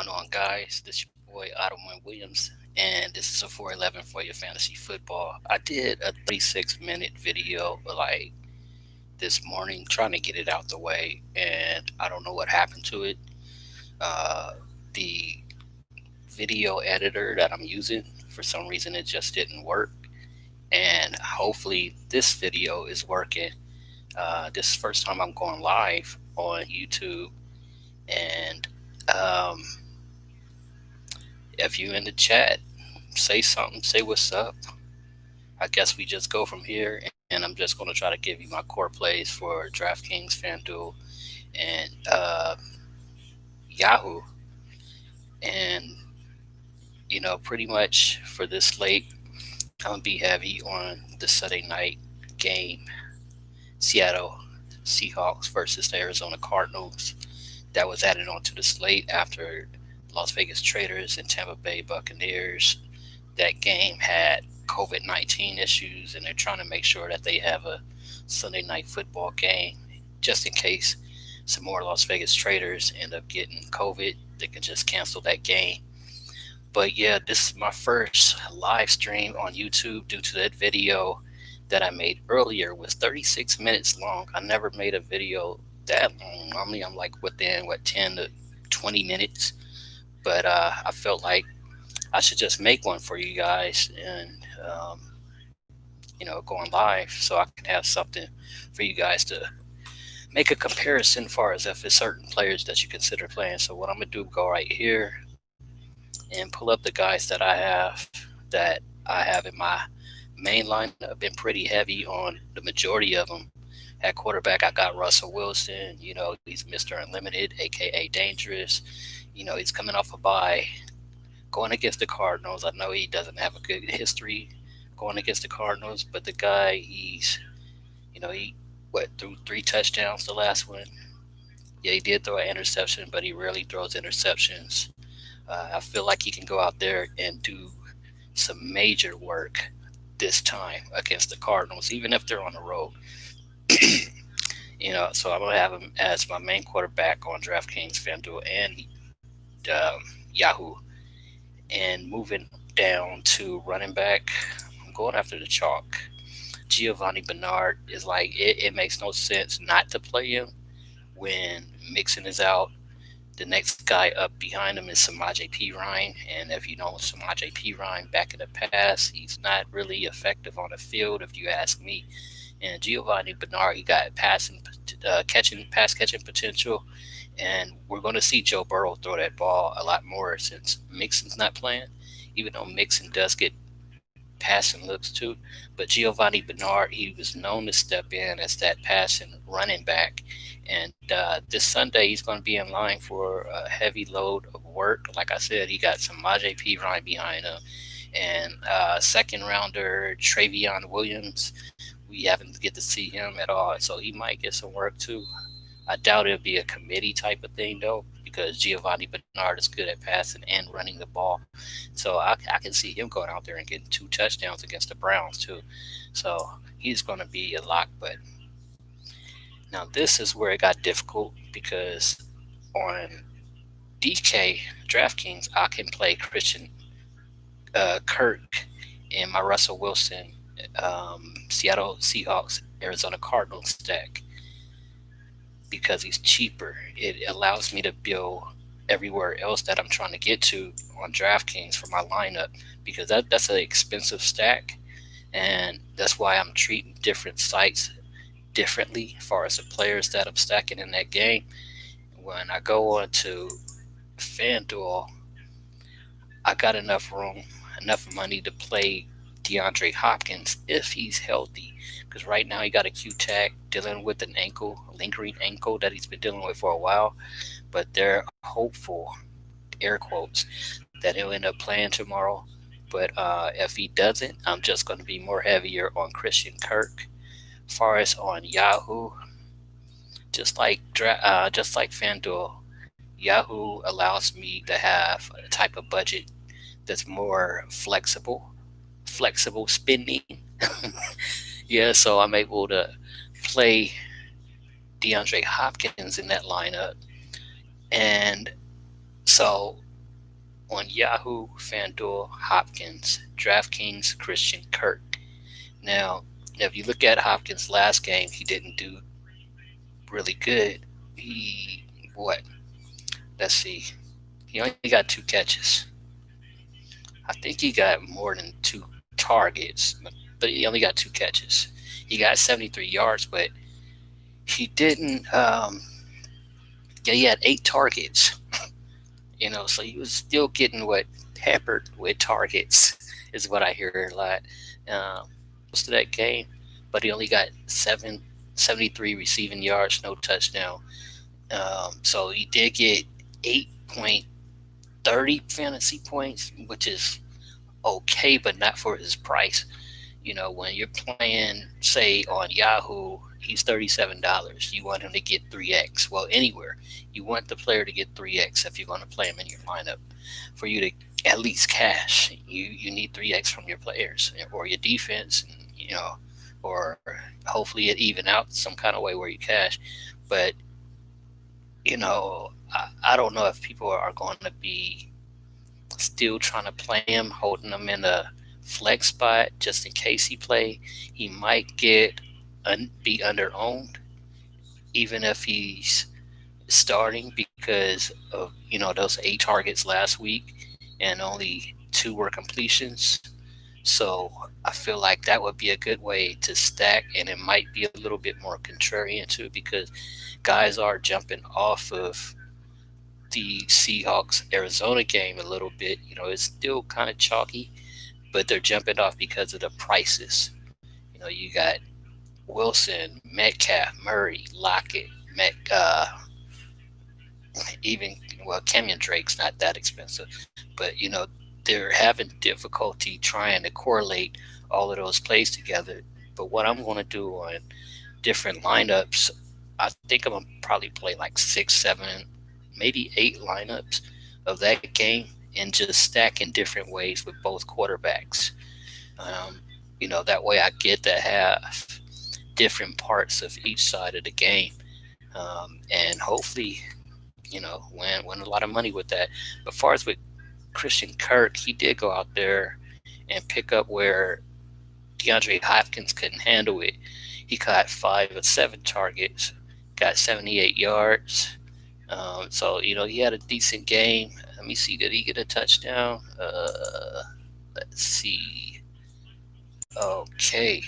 going on, guys? This your boy Ottoman Williams, and this is a 411 for your fantasy football. I did a 36-minute video this morning trying to get it out the way, and I don't know what happened to it. Uh, the video editor that I'm using, for some reason, it just didn't work, and hopefully, this video is working. This is the first time I'm going live on YouTube, and um, if you in the chat, say something, say what's up. I guess we just go from here, and I'm just going to try to give you my core plays for Draftkings, Fanduel, and Yahoo. And, pretty much for this slate, I'm going to be heavy on the Sunday night game, Seattle Seahawks versus the Arizona Cardinals. That was added onto the slate after Las Vegas Traders and Tampa Bay Buccaneers. That game had COVID-19 issues, and they're trying to make sure that they have a Sunday night football game just in case some more Las Vegas traders end up getting COVID. They can just cancel that game. But yeah, this is my first live stream on YouTube due to that video that I made earlier. It was 36 minutes long. I never made a video that long. Normally I'm like within 10 to 20 minutes. But I felt like I should just make one for you guys and, going live so I can have something for you guys to make a comparison as far as if it's certain players that you consider playing. So what I'm going to do, go right here and pull up the guys that I have in my main line. I've been pretty heavy on the majority of them. At quarterback, I got Russell Wilson. He's Mr. Unlimited, a.k.a. Dangerous. He's coming off a bye, going against the Cardinals. I know he doesn't have a good history going against the Cardinals, but the guy, he threw 3 touchdowns the last one. Yeah, he did throw an interception, but he rarely throws interceptions. I feel like he can go out there and do some major work this time against the Cardinals, even if they're on the road. So I'm going to have him as my main quarterback on DraftKings, Fanduel, and Yahoo. And moving down to running back, I'm going after the chalk. Giovanni Bernard is it makes no sense not to play him when Mixon is out. The next guy up behind him is Samaje Perine, and if you know Samaje Perine back in the past, he's not really effective on the field, if you ask me. And Giovanni Bernard, he got pass catching potential, and we're going to see Joe Burrow throw that ball a lot more since Mixon's not playing, even though Mixon does get passing looks too. But Giovanni Bernard, he was known to step in as that passing running back. And this Sunday, he's going to be in line for a heavy load of work. Like I said, he got some Samaje Perine behind him. And second rounder, Travion Williams, we haven't get to see him at all. So he might get some work too. I doubt it'll be a committee type of thing, though, because Giovanni Bernard is good at passing and running the ball. So I can see him going out there and getting 2 touchdowns against the Browns, too. So he's going to be a lock. But now this is where it got difficult, because on DK, DraftKings, I can play Christian Kirk in my Russell Wilson, Seattle Seahawks, Arizona Cardinals stack, because he's cheaper. It allows me to build everywhere else that I'm trying to get to on DraftKings for my lineup, because that's an expensive stack, and that's why I'm treating different sites differently as far as the players that I'm stacking in that game. When I go on to FanDuel, I got enough room, enough money to play DeAndre Hopkins if he's healthy, because right now he got a Q-tag, dealing with an ankle, a lingering ankle that he's been dealing with for a while. But they're hopeful, air quotes, that he'll end up playing tomorrow. But if he doesn't, I'm just going to be more heavier on Christian Kirk. As far as on Yahoo, just like FanDuel, Yahoo allows me to have a type of budget that's more flexible spending. Yeah, so I'm able to play DeAndre Hopkins in that lineup. And so on Yahoo, Fanduel, Hopkins, Draftkings, Christian Kirk. Now, if you look at Hopkins' last game, he didn't do really good. He, what? Let's see. He only got 2 catches. I think he got more than 2 targets, but he only got 2 catches. He got 73 yards, but he didn't. Yeah, he had 8 targets. So he was still getting hampered with targets, is what I hear a lot. Most of that game, but he only got 73 receiving yards, no touchdown. So he did get 8.30 fantasy points, which is okay, but not for his price. When you're playing, say, on Yahoo, he's $37. You want him to get 3x. Well, anywhere. You want the player to get 3x if you're going to play him in your lineup. For you to at least cash, you need 3x from your players or your defense, or hopefully it even out some kind of way where you cash. But, I don't know if people are going to be still trying to play him, holding him in a flex spot just in case he play. He might be under-owned even if he's starting because of those 8 targets last week and only 2 were completions. So I feel like that would be a good way to stack, and it might be a little bit more contrarian too because guys are jumping off of the Seahawks-Arizona game a little bit. It's still kind of chalky, but they're jumping off because of the prices. You got Wilson, Metcalf, Murray, Lockett, Kenyon Drake's not that expensive, but they're having difficulty trying to correlate all of those plays together. But what I'm going to do on different lineups, I think I'm going to probably play like 6, 7, maybe 8 lineups of that game and just stack in different ways with both quarterbacks. That way I get to have different parts of each side of the game, and hopefully, win a lot of money with that. But as far as with Christian Kirk, he did go out there and pick up where DeAndre Hopkins couldn't handle it. He caught 5 of 7 targets, got 78 yards. So he had a decent game. Let me see, did he get a touchdown? Let's see. Okay.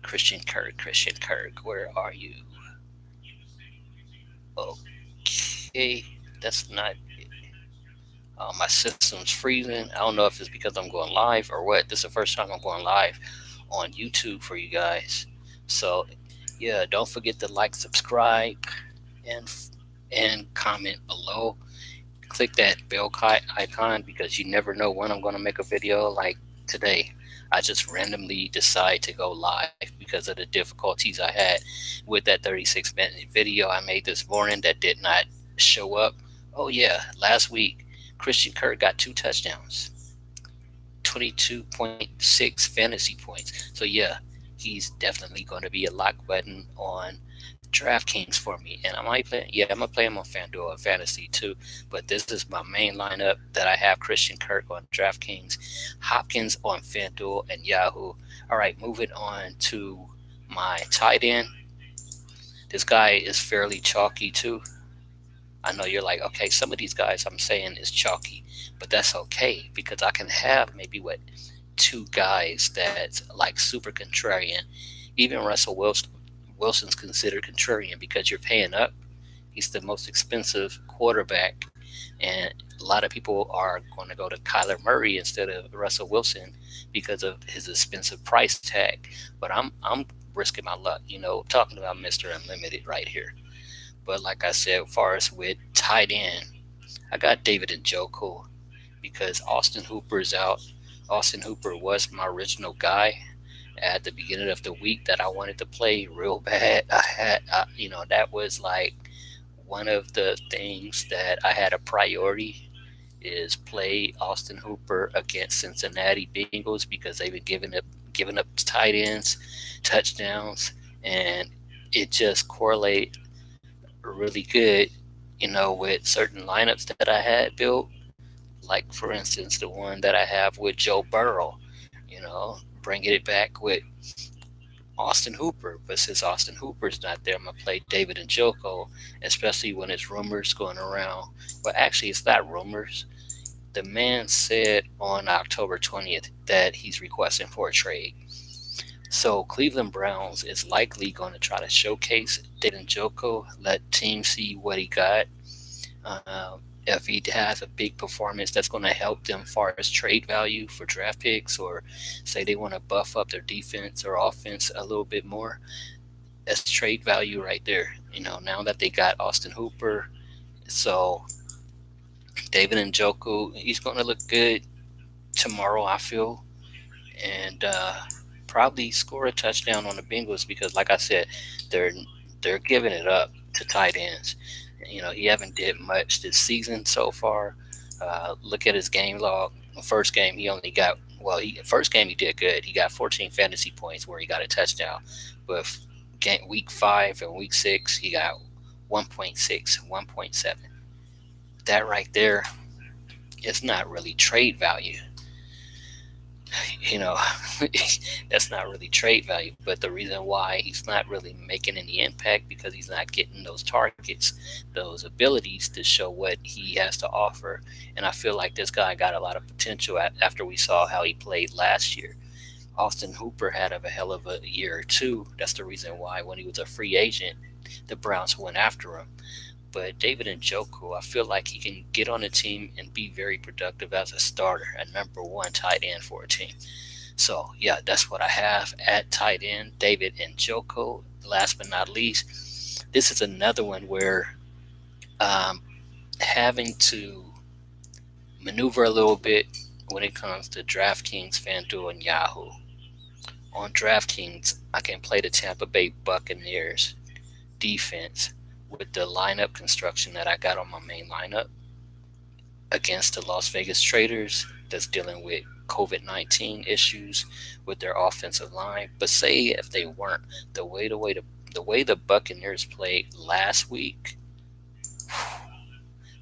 Christian Kirk, where are you? Okay, that's not it. My system's freezing. I don't know if it's because I'm going live or what. This is the first time I'm going live on YouTube for you guys. So, yeah, don't forget to like, subscribe, and comment below. Click that bell icon because you never know when I'm going to make a video like today. I just randomly decide to go live because of the difficulties I had with that 36-minute video I made this morning that did not show up. Oh yeah, last week Christian Kirk got 2 touchdowns, 22.6 fantasy points. So yeah, he's definitely going to be a lock button on Draftkings for me, and I'm gonna play him on Fanduel and Fantasy too. But this is my main lineup that I have: Christian Kirk on Draftkings, Hopkins on Fanduel and Yahoo. All right, moving on to my tight end. This guy is fairly chalky too. I know you're like, okay, some of these guys I'm saying is chalky, but that's okay because I can have maybe 2 guys that's like super contrarian. Even Russell Wilson's considered contrarian because you're paying up. He's the most expensive quarterback, and a lot of people are going to go to Kyler Murray instead of Russell Wilson because of his expensive price tag. But I'm risking my luck, talking about Mr. Unlimited right here. But like I said, as far as with tight end, I got David Njoku because Austin Hooper is out. Austin Hooper was my original guy at the beginning of the week that I wanted to play real bad. That was like one of the things that I had a priority is play Austin Hooper against Cincinnati Bengals because they've been giving up tight ends, touchdowns, and it just correlated really good with certain lineups that I had built, like for instance the one that I have with Joe Burrow, bringing it back with Austin Hooper. But since Austin Hooper's not there, I'm gonna play David Njoku, especially when it's rumors going around. But actually, it's not rumors. The man said on October 20th that he's requesting for a trade. So Cleveland Browns is likely going to try to showcase David Njoku, let teams see what he got. If he has a big performance that's going to help them far as trade value for draft picks, or say they want to buff up their defense or offense a little bit more, that's trade value right there. Now that they got Austin Hooper, so David Njoku, he's going to look good tomorrow, I feel, and probably score a touchdown on the Bengals because, like I said, they're giving it up to tight ends. He haven't did much this season so far. Look at his game log. The first game he only got first game he did good. He got 14 fantasy points where he got a touchdown. But week 5 and week 6 he got 1.6, 1.7. That right there is not really trade value. That's not really trade value. But the reason why he's not really making any impact because he's not getting those targets, those abilities to show what he has to offer. And I feel like this guy got a lot of potential after we saw how he played last year. Austin Hooper had a hell of a year or two. That's the reason why when he was a free agent, the Browns went after him. But David Njoku, I feel like he can get on a team and be very productive as a starter, a number 1 tight end for a team. So, yeah, that's what I have at tight end, David Njoku. Last but not least, this is another one where having to maneuver a little bit when it comes to Draftkings, Fanduel, and Yahoo. On Draftkings, I can play the Tampa Bay Buccaneers defense with the lineup construction that I got on my main lineup against the Las Vegas Traders that's dealing with COVID-19 issues with their offensive line. But say if they weren't, the way the Buccaneers played last week,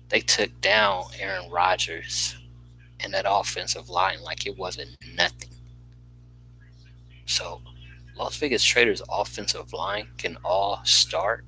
they took down Aaron Rodgers and that offensive line like it wasn't nothing. So Las Vegas Traders offensive line can all start,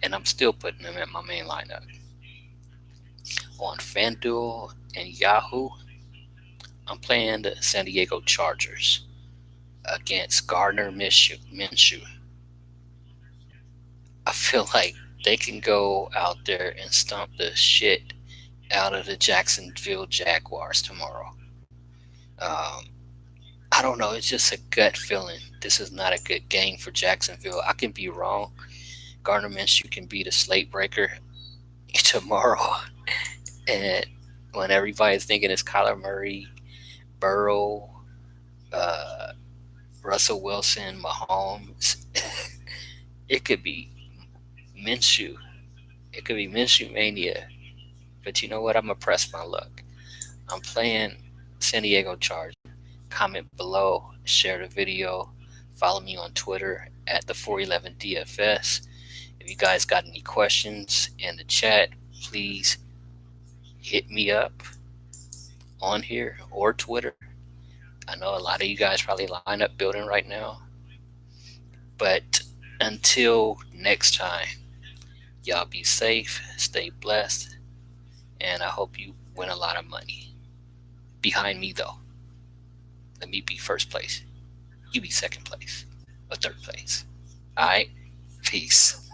and I'm still putting them in my main lineup. On FanDuel and Yahoo, I'm playing the San Diego Chargers against Gardner Minshew. I feel like they can go out there and stomp the shit out of the Jacksonville Jaguars tomorrow. I don't know. It's just a gut feeling. This is not a good game for Jacksonville. I can be wrong. Gardner Minshew can be the slate breaker tomorrow. And when everybody's thinking it's Kyler Murray, Burrow, Russell Wilson, Mahomes, it could be Minshew. It could be Minshew Mania. But you know what? I'm going to press my luck. I'm playing San Diego Chargers. Comment below, share the video, follow me on Twitter at the 411 DFS. If you guys got any questions in the chat, please hit me up on here or Twitter. I know a lot of you guys probably line up building right now. But until next time, y'all be safe, stay blessed, and I hope you win a lot of money. Behind me, though. Let me be first place. You be second place or third place. All right? Peace.